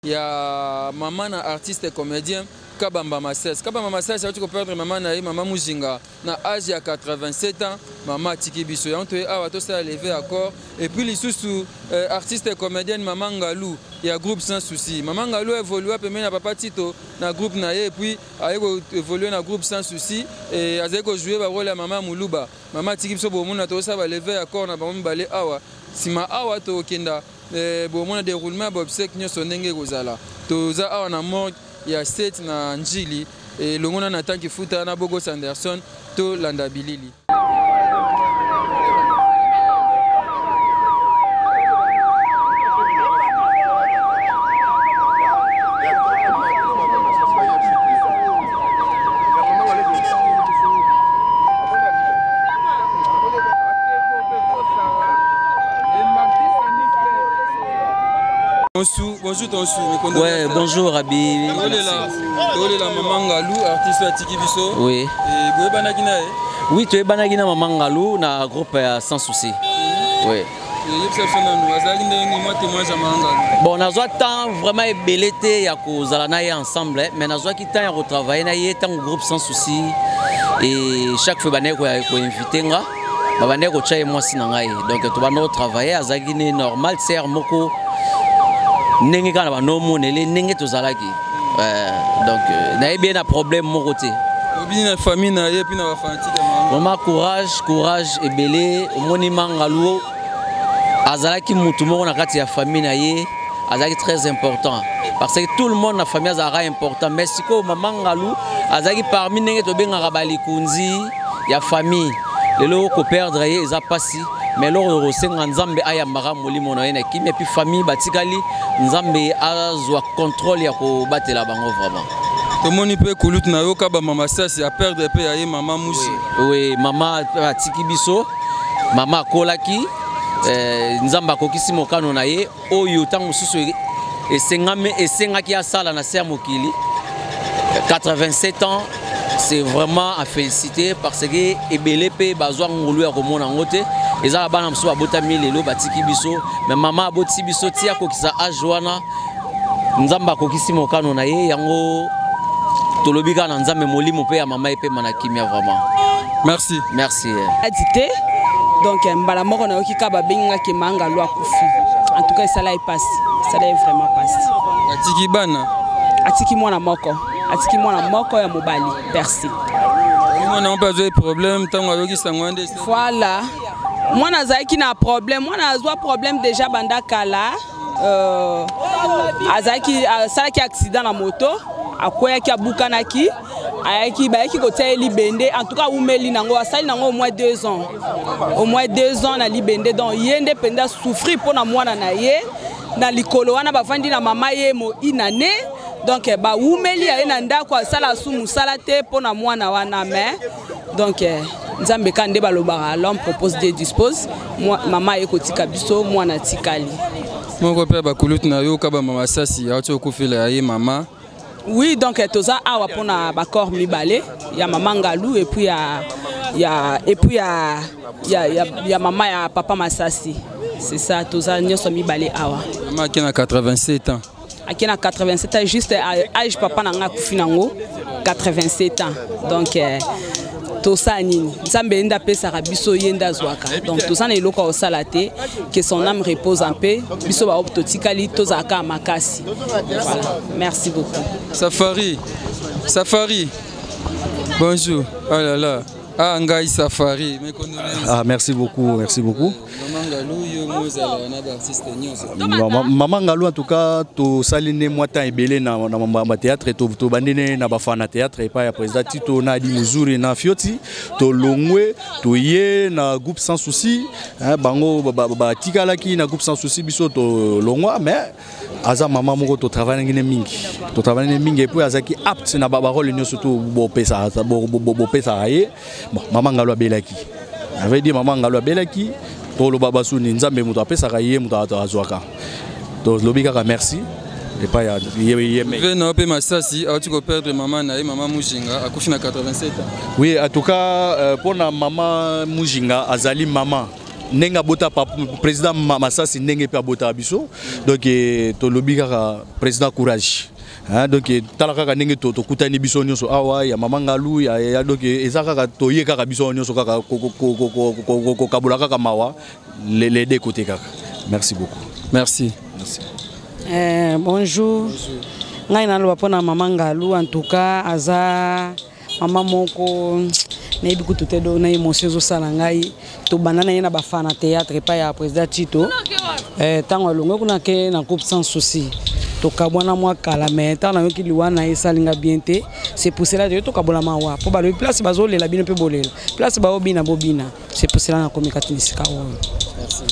ya maman na artiste comédien Kabamba Masses. Kabamba Masses a perdre maman na maman Mujinga na âge ya 87 ans, maman Tiki Biso. Ya onto awa to sa lever accord et puis lisusu artiste comédienne maman Ngalou ya groupe Sans Souci. Maman Ngalou évolue pe na papa Tito na groupe na ye et puis a évolué na groupe Sans Souci et a jouer ba rôle ya maman Muluba. Maman Tiki Biso bo mona to sa ba lever accord na ba mbale awa. Sima awa to kenda bo mona déroulement ba obsèque nyoso ndenge kozala. To za awa na mort il y a 7 na Njili et le monde en attend qu'il fout na Bogo Sanderson to Landabilili. Bonjour Tonsou. Ouais, bonjour Abi. La maman Ngalou, artiste Tiki Biso. Oui. Et vous êtes Banagina? Oui, tu es Banagina maman Ngalou, na groupe Sans Souci. Oui. Bon, on a temps vraiment ébélité ya kozala na ye ensemble, mais on a qui temps ya retravailler na ye tant groupe Sans Souci et chaque fois bané ko inviter nga, ba bané ko tchaye moi sinangai. Donc to ba no travailler azagine normal ser moko. Nengi kana ba no monele nengi tozalaki donc na bien un problème mon côté obina famille na ye puis na fantika maman courage et belé au monument Ngalou azalaki mutu moko na kati ya famille na ye azalaki très important parce que tout le monde na famille azalaka important mais siko maman Ngalou azalaki parmi nengi to benga bali kunzi ya famille lelo ko perdre ye eza pasi mais lors de Senga Nzambe aya mara molimo na yena kimi puis famille batikali Nzambe azwa contrôle ya ko batela bango vraiment. To moni pe kulut na yo Kabamba Masses ya perdre pe ya maman Mushi. Oui, maman Tiki Biso, maman Kolaki, Nzamba kokisi mokano na ye oyo tango susu esengaki asala na ser mokili. 87 ans. C'est vraiment à féliciter parce que ebele pe bazwa ngulu ya komona ngote eza bana mso abotami lelo batiki biso mais maman aboti biso tia ko kisa ajwana Nzamba kokisi mokano na ye yango tolobika na Nzambe molimo pe ya mama epe manakimia vraiment. Merci. Adité donc mbala moko na yoki Kaba benga ke manga lwa kufi. En tout cas ça là est passé. Ça là est vraiment passé. Atiki bana. Atiki mwana moko. Atiki mwana moko ya mobali. Merci. Moi n'a pas de problème tant que yoki sangwande. Voilà. Moi na zaiki na problème. Moi na zwa problème déjà banda kala. Azaki salaki accident na moto. Akoya ki abukanaki. Ayaki bayaki kotia libende en tout cas umeli nango asali nango au moins 2 ans. Au moins 2 ans na libende donc yende penda souffrir pour na mwana na ye na likolo wana bafandi na mama ye mo inane donc ba umeli ya na ndako asala sumu salate pour na mwana wana mais donc Nzambe kande balobara l'homme propose de dispose moi mama ye kotika biso mwana tikali moko pe ba kulutu na yo Kabamba Masses ya okufela ye mama. Oui, donc toza awa pona bakor mibale ya maman Ngalou et puis ya maman ya papa Masasi. C'est ça toza nyoso mibale awa. Maman qui a 87 ans. Qui a 87 ans juste âge papa nanga kufinango 87 ans. Donc tosa nini Nzambe enda pesa biso yenda zwaka. Donc toza na eloko osalate que son âme repose en paix. Biso ba optotikali toza ka makasi. Voilà. Merci beaucoup. Safari. Bonjour. Oh là là. Ah Ngai Safari. Ah merci beaucoup. Maman Ngalou en tout cas to saline moi temps ebele na théâtre to bandene na bafana théâtre et pas ya président Tito na di Muzuri na Fioti to longwe to ye na groupe Sans Souci bango ba tikalaki na groupe Sans Souci biso to longwa mais aza maman moko to travailler mingi et puis azaki apte na ba rôle nyoso to bo pesa ye bon maman Ngalou abelaki avait dit maman Ngalou abelaki to lo baba suni Nzambe muto apesa ka ye muto azwaka to lobika merci et pas ya ye na pe Masasi a tu ko perdre maman na maman Mujinga akufi na 87 ans. Oui en tout cas pour na maman Mujinga azali maman nenga bota président Masasi ndenge pe bota biso donc to lobby kaka président courage. Donc talaka ndenge to kutani biso nyonso awa ya mama ngalu ya donc ezaka kaka to ye kaka biso nyonso kaka ko kabula kaka mawa les deux côtés kaka. Merci beaucoup. Merci. Bonjour. Ngai na lo pona mama ngalu en tout cas aza mama moko na yebi kutu do na émotion zo sala ngai to banana ye na bafana théâtre pa ya président Tito tango longo kuna ke na coupe sans souci to kabwana mwa kala mais tant na yoki liwana esalinga bien te c'est pour cela que to kabola mawa po ba le place bazo lela bino pe bolela place ba obina bobina c'est pour cela na communication sika o. Merci.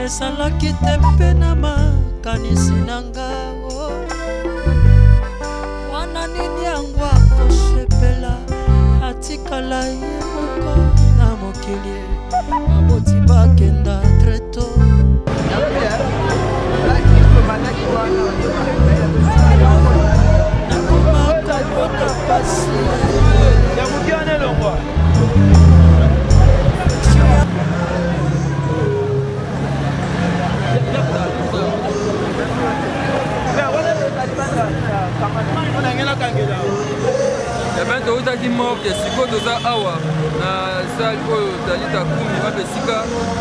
Esalaki te pena makanisi nanga wana nini yango akosepela atikala ye moko na mokili aboti bakenda treto nakomaka qui mort que siko doza awa na salle oyo dalita kumi bapesika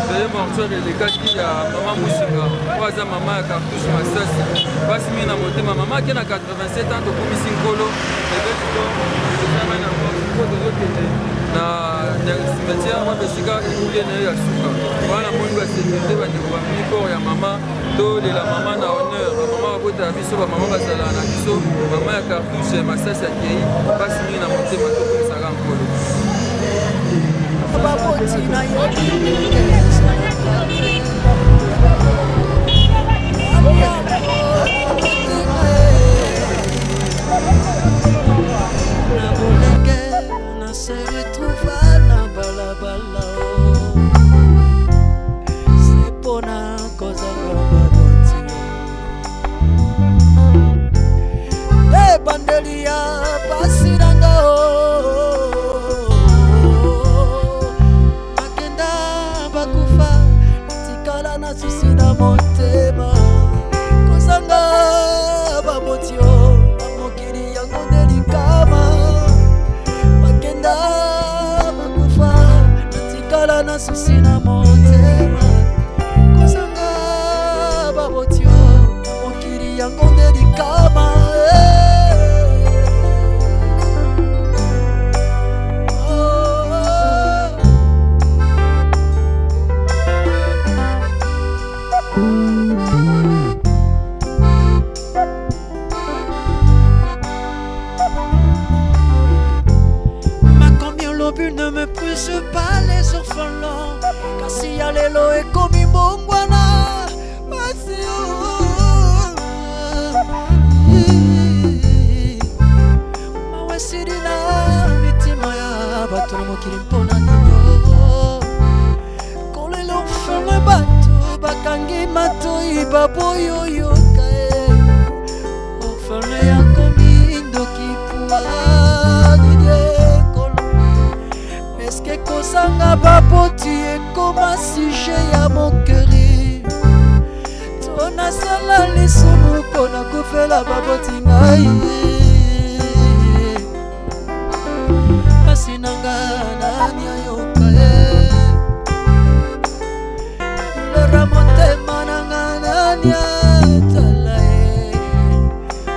de mortuaire elekaki ya mama Musinga oyo mama ya Cartouche Masasi basi mingi na motema mama ake na 87 ans tokomisi nkolo ebetiko ezanga na moko tozokende na cimetière bapesika ekulie na ye ya suka wana moni basécurité bandeko bamini port ya mama tolela mama na honneur bamama babota ya biso bamama bazala na biso mama ya Cartouche Masasi akei basi mingi na motema tokomisaka nkolo se retrouva na balabala c'est pona koza baboti le bandelia pasiranga bakenda bakufa tikala na susi na motema kozanga baboti mokili yango delikama bakufa natikala na susi na motema kozanga babotio mokili yango delikama ne me pousse pas les orphelins kasi ya lelo ekomi mbongwana basi mawesiri na mitima ya bato na mokili mpona nino kolela orphelin bato bakangi matoi baboyoyoka orphelin yakomi ndoki pua eske kozanga baboti ekoma sujet ya mokeri tonasala lisumu mpona kofela baboti ngai kasi nanga nani ayoka lera motema nanga nani atala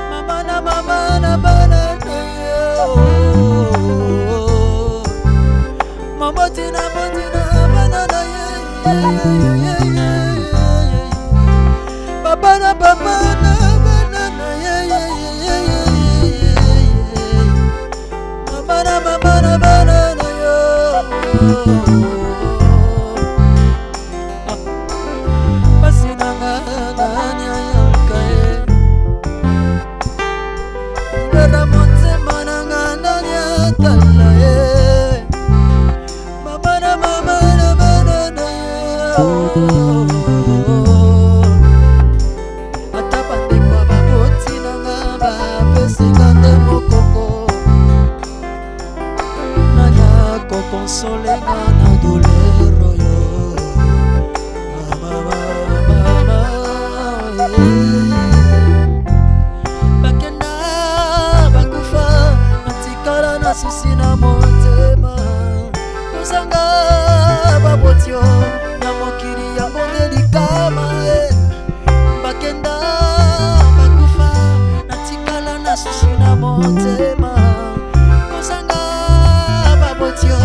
mama na bana Motina banana babana banana banana yo basinanga nani ayoka lera motema nanga nani atala ata bandeko baboti nanga bapesinga nde mokoko nani akokonsolenga na douleur oyo bakenda bakufa batikala na susi na motema kozanga babotio na mokili yango delikama bakenda bakufa natikala na susi na motema kozanga babotio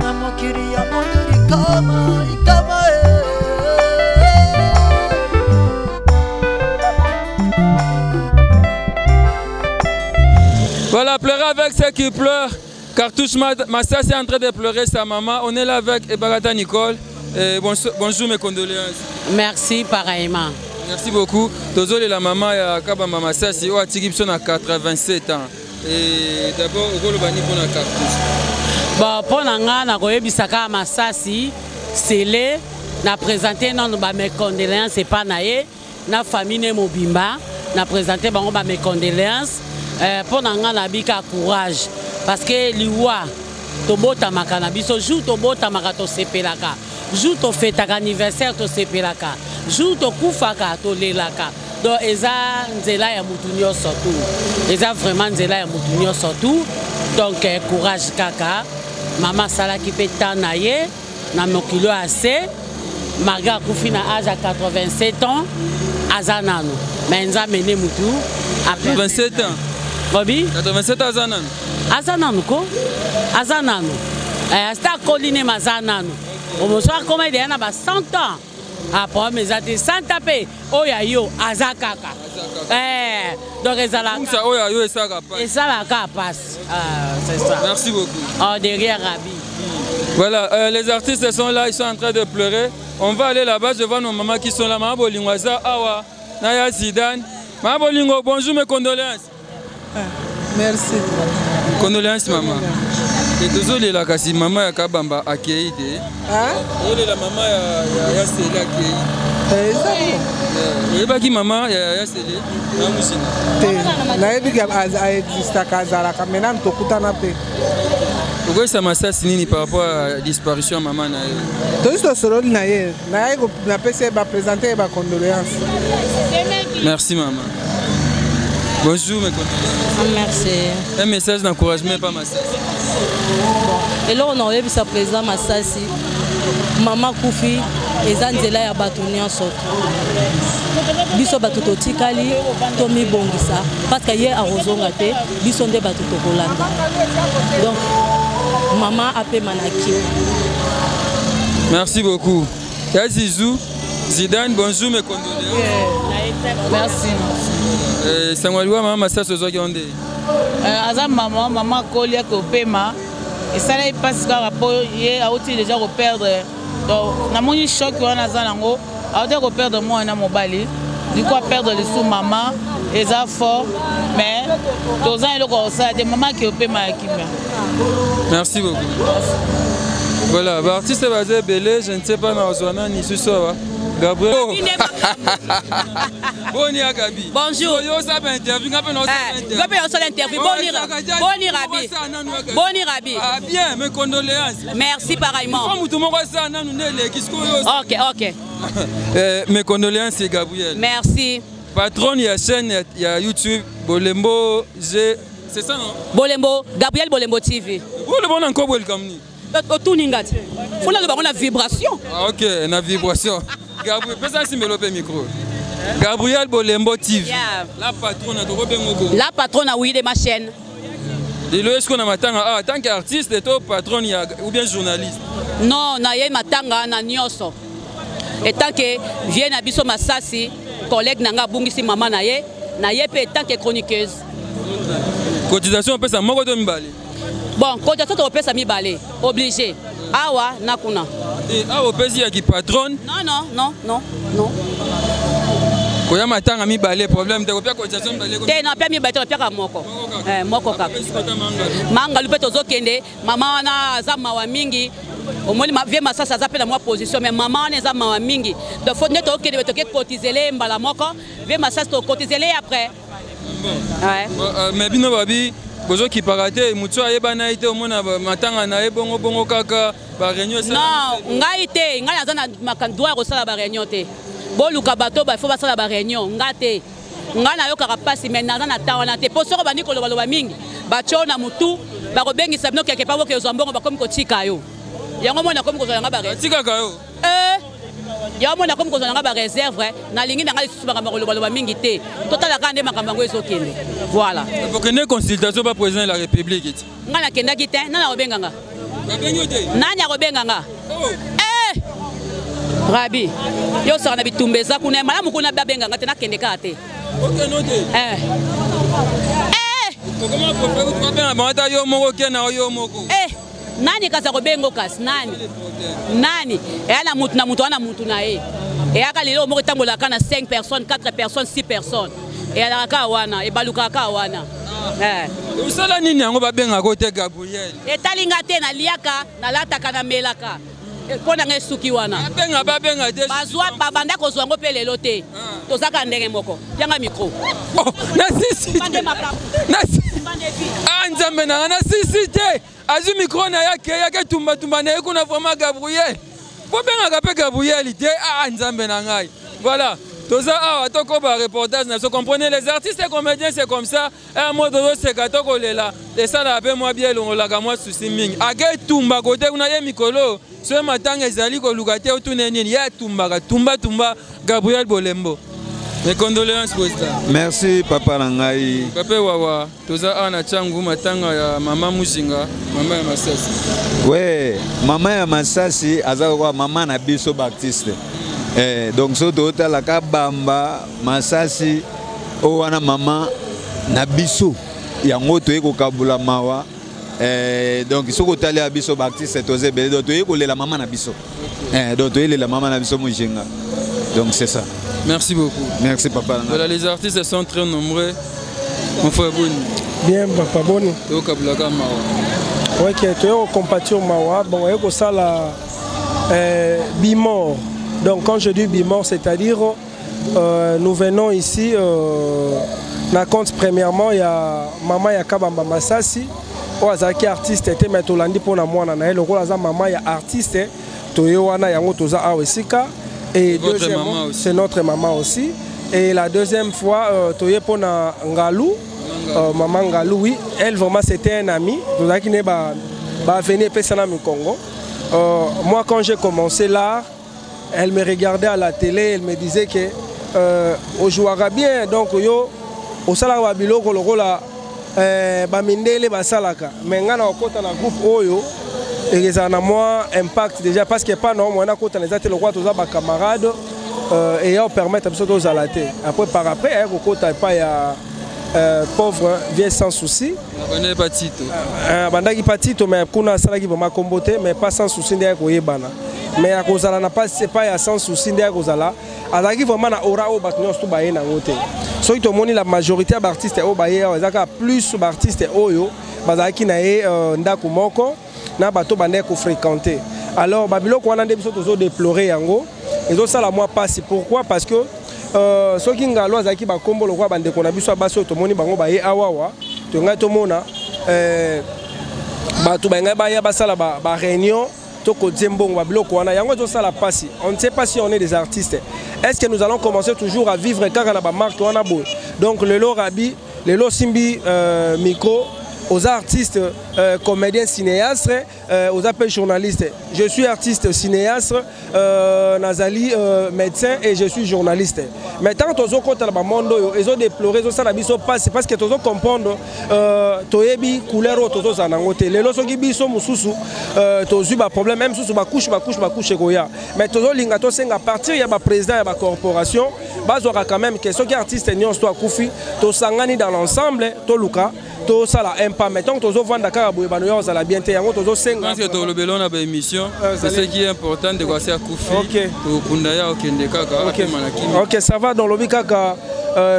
na mokili yango delikama ikama Voilà, pleurer avec ceux qui pleurent. Cartouche Masasi est en train de pleurer sa maman. On est là avec Ebarata Nicole. Bonjour, mes condoléances. Merci, pareillement. Merci beaucoup. Tozole la maman ya Kabamba Masasi, a 87 ans. Et d'abord, au rôle bani pour la Cartouche. Bon, pour nga na koyebisaka Masasi, c'est le na présenté non ba mes condoléances pas naé na famille Mobimba na présenté bango ba mes condoléances pour na bika courage parce que liwa to bota makana biso jour to bota makato sepelaka jour to fêtaka anniversaire to sepelaka jour to kufaka to lelaka donc eza nzela ya mutu nyonso tout eza vraiment nzela ya mutu nyonso tout donc courage kaka mama salaki pe tana ye na mokilo assez Marga kufi na âge à 87 ans azanano mais nzambe ne mutu à 27 ans. Bobby 87 azanano. Azanano ko? Azanano. Sta koline mazanano. O soir comme il y a 100 ans. Après mes atis 100 tapé oya yo azakaka. Donc ezala. Comme ça oya yo ça passe. Et ça la passe. C'est ça. Merci beaucoup. Oh derrière Rabi. Voilà, les artistes sont là, ils sont en train de pleurer. On va aller là-bas, je vois nos mamans qui sont là. Maman Bolingwaza, Awa, Naya Zidane. Maman Bolingo, bonjour, mes condoléances. Merci. Condoléances, maman. Et désolé, là, kasi maman ya kabamba accueilli. Désolé, la maman ya Sélé accueilli. Et pas qui maman ya Sélé. Naebi a exista kazara kamena ntokuta na pe. Pourquoi ça m'a assassiné par rapport à la disparition de maman? Tout ce solo naie, na PC va présenter ma condoléance. Merci maman. Bonjour mes condoléances. Merci. Un message d'encouragement pas Massassi. Et là on a vu sa président Massassi. Maman Koufi ezanzela ya batunia soto. Biso batuto tikali tomi bongisa parce que hier a rozonga te biso nde batuto kolanda. Donc maman appelle Manaki. Merci beaucoup. Yazizou, Zidane, bonjour mes condoléances. Merci. Sangwaliwa maman Massassi ozoki onde. Azam maman Kolia Kopema. Et ça n'est pas ce qu'on a aussi déjà reperdre. Donc, na moni choc on a zanango, a de reperdre moi na mobali. Du coup perdre le sous maman, et ça fort, mais tous ans il y ça des mamans qui opèrent ma équipe. Merci beaucoup. Voilà, l'artiste va dire belé, je ne sais pas dans zona ni sur ça. Gabriel. Bonjour Gabi. Bonjour. Yo ça va interview, ngapé no ça interview. Ngapé no interview. Bonjour Rabi. Bonjour Rabi. Ah bien, mes condoléances. Merci pareillement. Comme tout le monde ça nanu nele kisko yo. OK. Mes condoléances c'est Gabriel. Merci. Patron il y a chaîne il y a YouTube Bolembo c'est ça non? Bolembo, Gabriel Bolembo TV. Bolembo encore welcome ni. Tout ningati. Faut là la vibration. Ah OK, na vibration. Gabriel, peut-être si me le micro. Gabriel Bolembo TV. Yeah. La patronne de Robin Mogo. La patronne oui de ma chaîne. Et le est-ce qu'on a matanga en tant qu'artiste et toi patron ou bien journaliste? Non, na yé matanga na nyoso. Et tant que vient na biso Massassi, collègue nanga bungisi maman na yé pe tant que chroniqueuse. Cotisation on peut ça moko to mibale. Bon, cotisation on peut ça mibale, obligé. Awa nakuna. Et awa pesi ya ki patron? Non. Koya matanga mibale problème te kopia cotisation mibale ko. Te na pia mibale to pia ka moko. Moko kaka. Manga lupe tozo kende, mama wana za mawa mingi. Omoni ma vie Massassi za pe na moi position mais maman wana za mawa mingi. Donc faut ne to kende to ke cotiser mbala moko, vie Massassi to cotiser après. Ouais. Mais bino babi bozo ki parate mutu ayebana ite omona matanga na ebongo kaka ba réunion ça. Non, ngai te, ngai azana makandwa ko sala ba réunion te. Boluka bato ba faut ba sala ba réunion, ngate. Ngai na yo kaka pasi mais nazana tawana te. Posoko bandi ko loba mingi. Ba chona mutu, ba ko bengi sabino quelque part ko zambongo ba comme ko tika yo. Yango mona comme ko zanga ba réserve. Tika ka yo. Ya mona comme ko zanga ba réserve, na lingi na ngai susu ba loba mingi te. Totala kande makambango ezokende. Voilà. Pour que ne consultation pas président de la République. Nga na kenda kite, na na obenganga. Nani akobenganga? Rabi, yo sara na bitumbeza kuna malamu kuna babenganga te na kende ka te. OK noté. Comment pour faire banda yo moko kena yo moko? Nani kaza kobengo kasi nani? Ana mutu na mutu ana mutu na ye. Et aka lelo moko tambola kana 5 personnes, 4 personnes, 6 personnes. Et ala ka wana, e baluka ka wana. Usala nini yango babenga ko te Gabriel? Etalinga te na liaka na lataka na melaka. mpo na ngai suki wana babenga te bazwa babanda kozwa yango mpe lelo te tozaka ndenge moko yanga micro nzambe nanga na sisi te azwi micro na yake tumbatumba na ye kuna vraimen Gabriel mpo bengaka mpe Gabriel te nzambe na ngai voilà toza awa tokoba reportage na so comprenez les artistes et comédiens c'est comme ça un mot de seka tokolela esala pe mwa bien elongolaka mwa susi mingi ake tumba kote kuna ye mikolo so matanga ezali koluka te otune nini ye tumbaka tumba Gabriel Bolembo. Mes condoléances président. Merci papa Nangai. Papa wawa toza ana changu matanga ya mama Muzinga mama ya Masasi. Ouais, mama ya Masasi azakwa mama na biso Baptiste. Donc so tota la kabamba Masasi o wana mama na biso yango to eko kabula mawa donc soko tali ya biso Baptiste toze bele donc to eko lela mama na biso donc to lela mama na biso Muzinga. Donc c'est ça. Merci beaucoup. Merci papa. Voilà, les artistes sont très nombreux. Mon frère Boni. Bien papa Boni. Teo kabulaka mawa. Ok, teo compatir mawa. Bon, eko sala bimor. Donc quand je dis bimor, c'est-à-dire nous venons ici na compte premièrement il y a maman ya Kabamba Masasi. Oazaki artiste était mais tolandi pona mwana na ele ko maman ya artiste toyo wana yango toza awesika. Et deuxièmement, c'est notre maman aussi. Et la deuxième fois, Toye Pona Ngalou, maman Ngalou, oui, elle vraiment c'était un ami. Nous avons venu au Congo. Moi, quand j'ai commencé l'art, elle me regardait à la télé, elle me disait que on jouera bien. Donc, yo, au salaire bilo kolokola, bamindele basalaka. Mais ngana okota na groupe Oyo. Et ça a moins impact déjà parce que pas non, on a côté les athlètes le roi tous les camarades et on permet à tous à la tête. Après par après, au côté pas il y a pauvre vient sans souci. Bandaki patito. Bandaki patito mais kuna sala qui va comboter mais pas sans souci derrière ko yebana. Mais à cause là n'a pas c'est pas il y a sans souci derrière cause là. Azaki vraiment na aura au batnios tout baye na ngote. So ito moni la majorité d'artistes au baye azaka plus d'artistes oyo bazaki na ye ndako moko. Na bato bande ko fréquenter. Alors babilo ko wana ndebiso tozo déplorer yango. Ezo sala moi passe pourquoi parce que soki ngalo azaki ba kombo lo kwa bande ko na biso baso to moni bango ba ye awawa to nga to mona bato ba nga ba ya basala ba réunion to ko dzembongo babilo ko wana yango ezo sala passe. On ne sait pas si on est des artistes. Est-ce que nous allons commencer toujours à vivre car na ba marque wana bo. Donc le lo rabi, le lo simbi micro aux artistes, comédiens, cinéastes, aux appels journalistes. Je suis artiste, cinéaste, Nazali, médecin et je suis journaliste. Mais tant que tu as monde, ils ont déploré, ils ont passé parce que tu as comprendre, tu as couleur, tu as zanangoté. Les lois qui sont mususu, tu as eu des problèmes, même si tu as couché, mais tu as linga to senga partir, il y a un président, il y a une corporation, bazora quand même que ceux qui artistes nyons to akufi, to sangani dans l'ensemble, to luka. To sala impa mettons tozo vanda kaka boye bano yo sala bien te yango tozo senga. Parce que to lobelo na ba émission, c'est ce qui est important de quoi c'est kufi. OK. To kunda ya okende kaka akemanaki. OK, ça va dans lobi kaka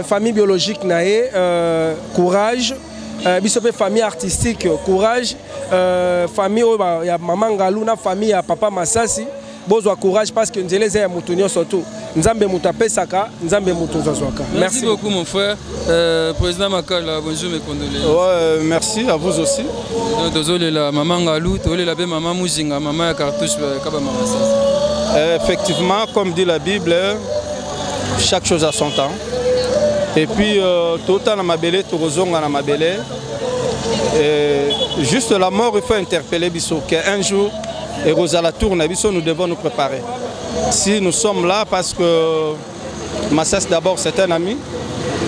famille biologique naé courage. Bisope famille artistique courage. Famille ya maman Ngalou na famille ya papa Masasi. Bozwa courage parce que nzele za ya mutunyo surtout. Nzambe mutapesaka, nzambe mutuzazwaka. Merci beaucoup mon frère. Président Makala, bonjour mes condoléances. Ouais, merci à vous aussi. Donc désolé la maman Ngalou, désolé la maman Muzinga, maman ya cartouche Kabamba Masasi. Effectivement, comme dit la Bible, chaque chose a son temps. Et puis tout dans ma belle, tout rozonga dans ma belle. Juste la mort, il faut interpeller Bissot qu'un jour et Rosala tourne, nous devons nous préparer. Si nous sommes là parce que Massas d'abord c'est un ami,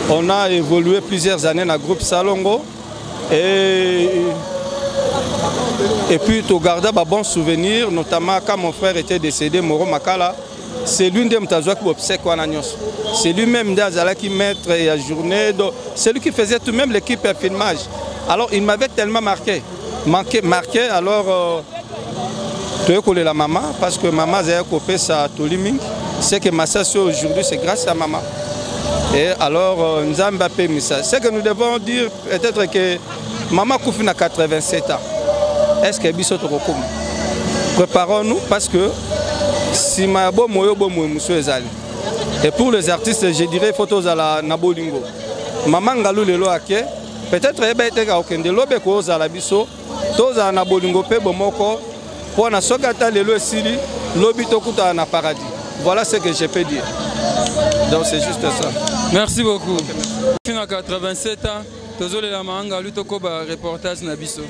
on a évolué plusieurs années dans le groupe Salongo et puis tu gardes un bon souvenir, notamment quand mon frère était décédé, Moro Makala, c'est l'une des mutazois qui obsèque Wanagnos. C'est lui-même qui maître et à journée, c'est lui qui faisait tout de même l'équipe à filmage. Alors il m'avait tellement marqué, alors tu es la maman parce que maman a coupé sa toliming. C'est que Massas aujourd'hui c'est grâce à maman. Et alors Nzamba paie ça. C'est que nous devons dire peut-être que maman Koufina a 87 ans. Est-ce que Bissot Rokoum? préparons-nous parce que si ma bon moyo bon monsieur ezali. Et pour les artistes, je dirais photos à la Nabolingo. Maman Galou lelo ake, peut-être ebete ka okende lobe ko za la biso, toza na Bolingo pe bomoko, pour na sokata lelo esili, lobi tokuta na paradis. Voilà ce que je peux dire. Donc c'est juste ça. Merci beaucoup. Fin à 87 ans, tozole la manga lutoko ba reportage na biso.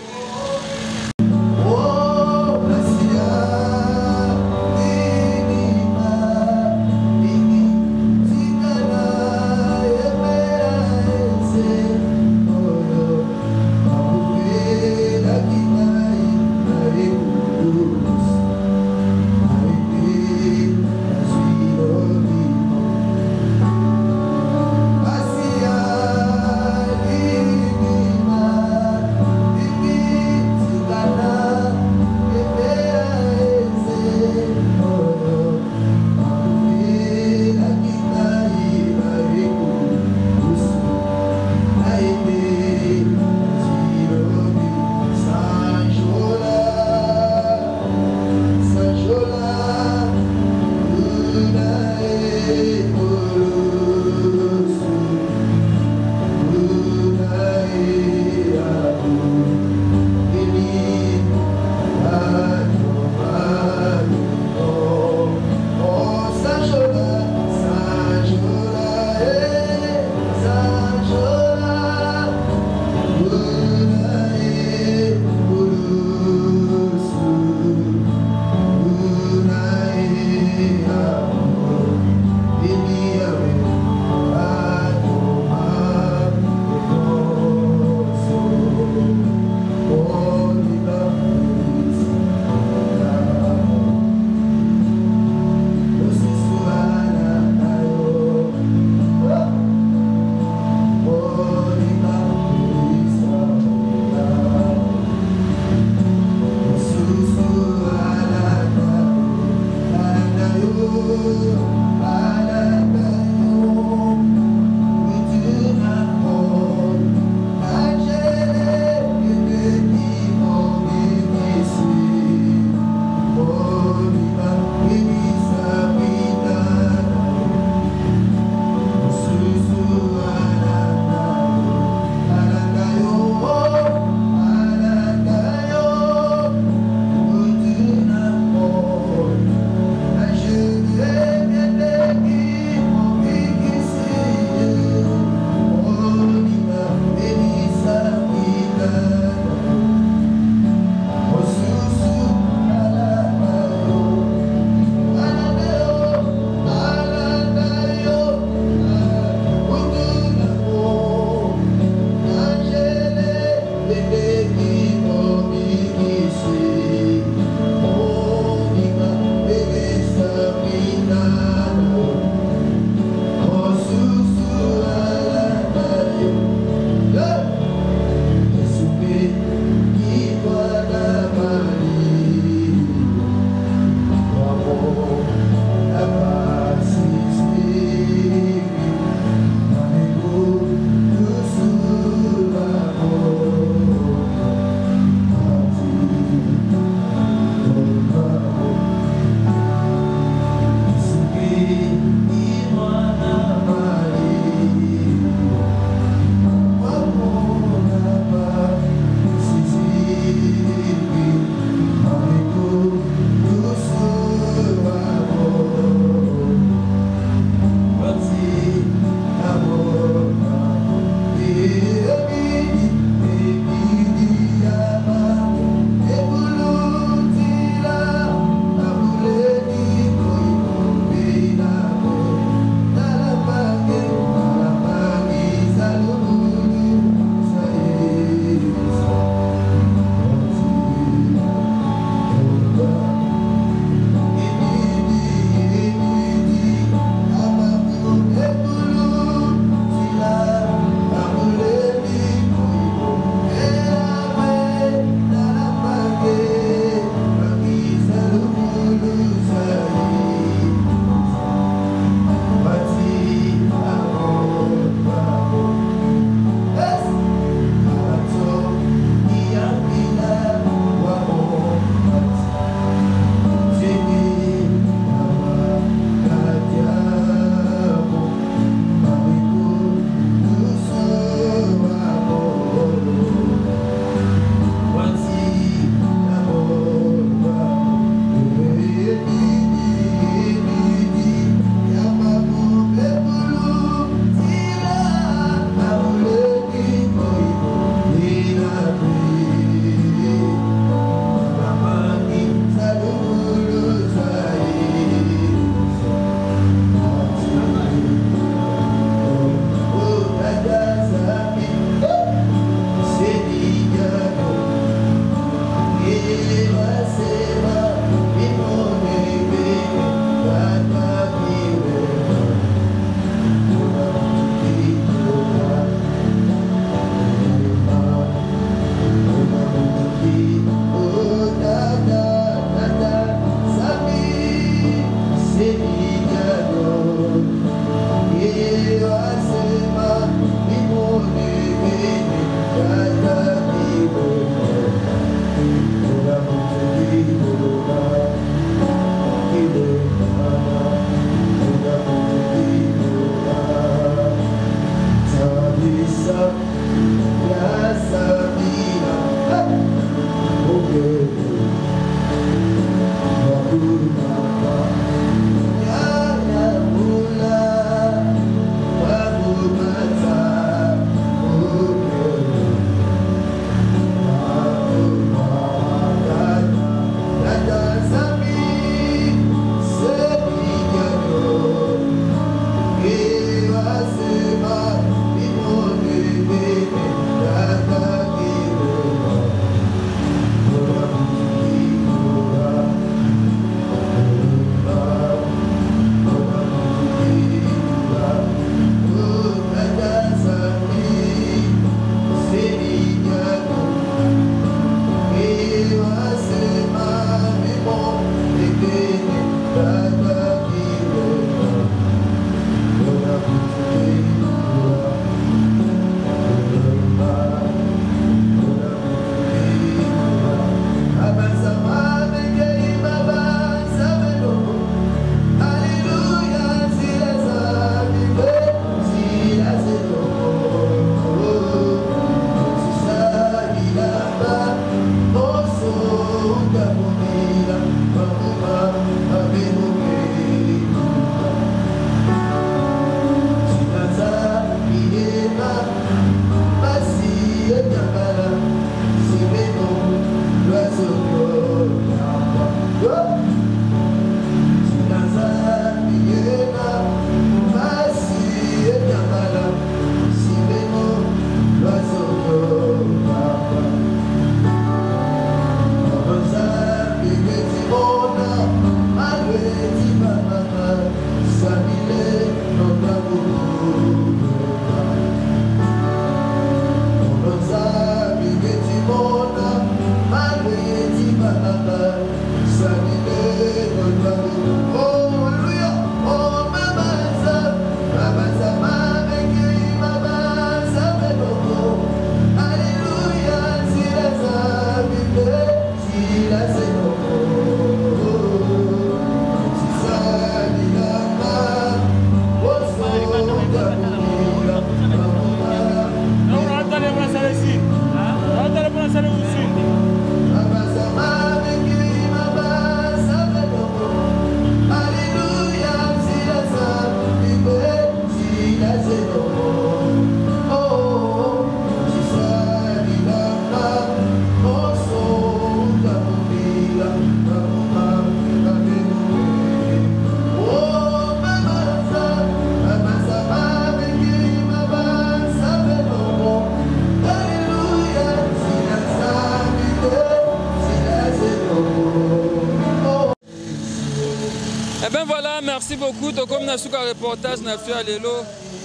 Merci beaucoup. Comme nous avons un reportage, nous avons fait l'élo.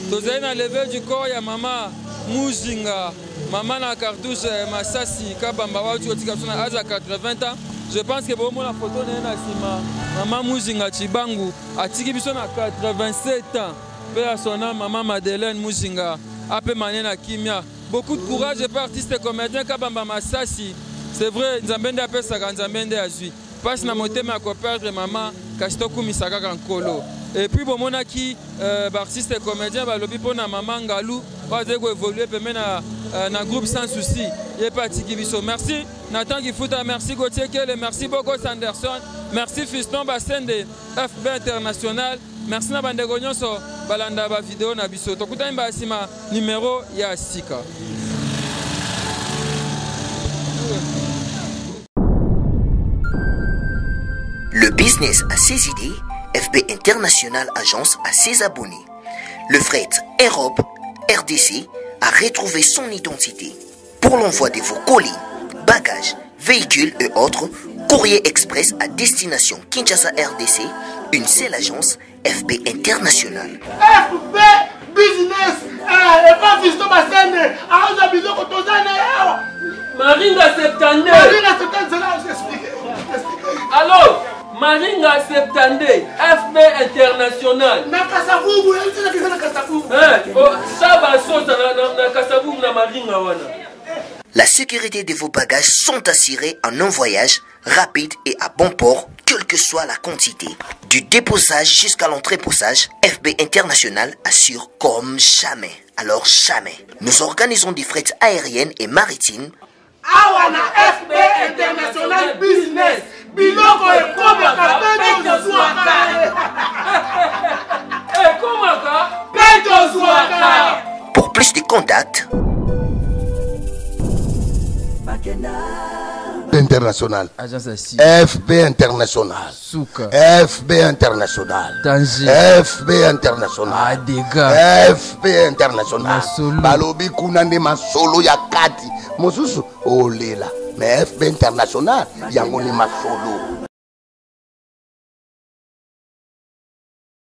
Nous avons levé du corps, il y a maman Muzinga, maman na cartouche Masasi, Kabamba, à 80 ans. Je pense que pour moi la photo est là. Maman Muzinga Chibangu, à Tikibiso na 87 ans. Père à son nom, maman Madeleine Muzinga, après Manena Kimia. Beaucoup de courage et artiste comédien Kabamba Masasi. C'est vrai, Nzambende appelle ça Nzambende Azui. Passe na motema à perdre maman Kastoko Misaka Kankolo. Et puis bon monaki artiste et comédien ba lobi pona maman Ngalou va évoluer na groupe sans souci. Il pas Tikibiso. Merci Nathan Kifuta, merci Gauthier Kele, merci Bogo Sanderson, merci Fiston Bassende FB International. Merci na bandeko nyonso balanda ba vidéo na biso. Tokuta imba sima numéro ya Sika. Le business a ses idées, FB International Agence a ses abonnés. Le fret Europe, RDC, a retrouvé son identité. Pour l'envoi de vos colis, bagages, véhicules et autres, courrier express à destination Kinshasa RDC, une seule agence, FB International. FB Business, et pas Fiston Bassende, à Bizo Kotozane. Marine de Septembre. Marine de Septembre, c'est là où j'explique. Allô? Maringa 72, FB International. Na Kasavubu, na Kasavubu. Saba sota na Kasavubu na Maringa wana. La sécurité de vos bagages sont assurées en un voyage rapide et à bon port, quelle que soit la quantité. Du déposage jusqu'à l'entreposage, FB International assure comme jamais. Alors jamais. Nous organisons des frettes aériennes et maritimes. Awana FB International Business. Biloko e komaka peto zwaka. E komaka peto zwaka. Pour plus de contacts, International. FB International. Souka. FB International. Danger. FB International. Adega. FB International. Balobi kunande masolo ya kati. Mosusu olela. Mais FB International yango ni masolo.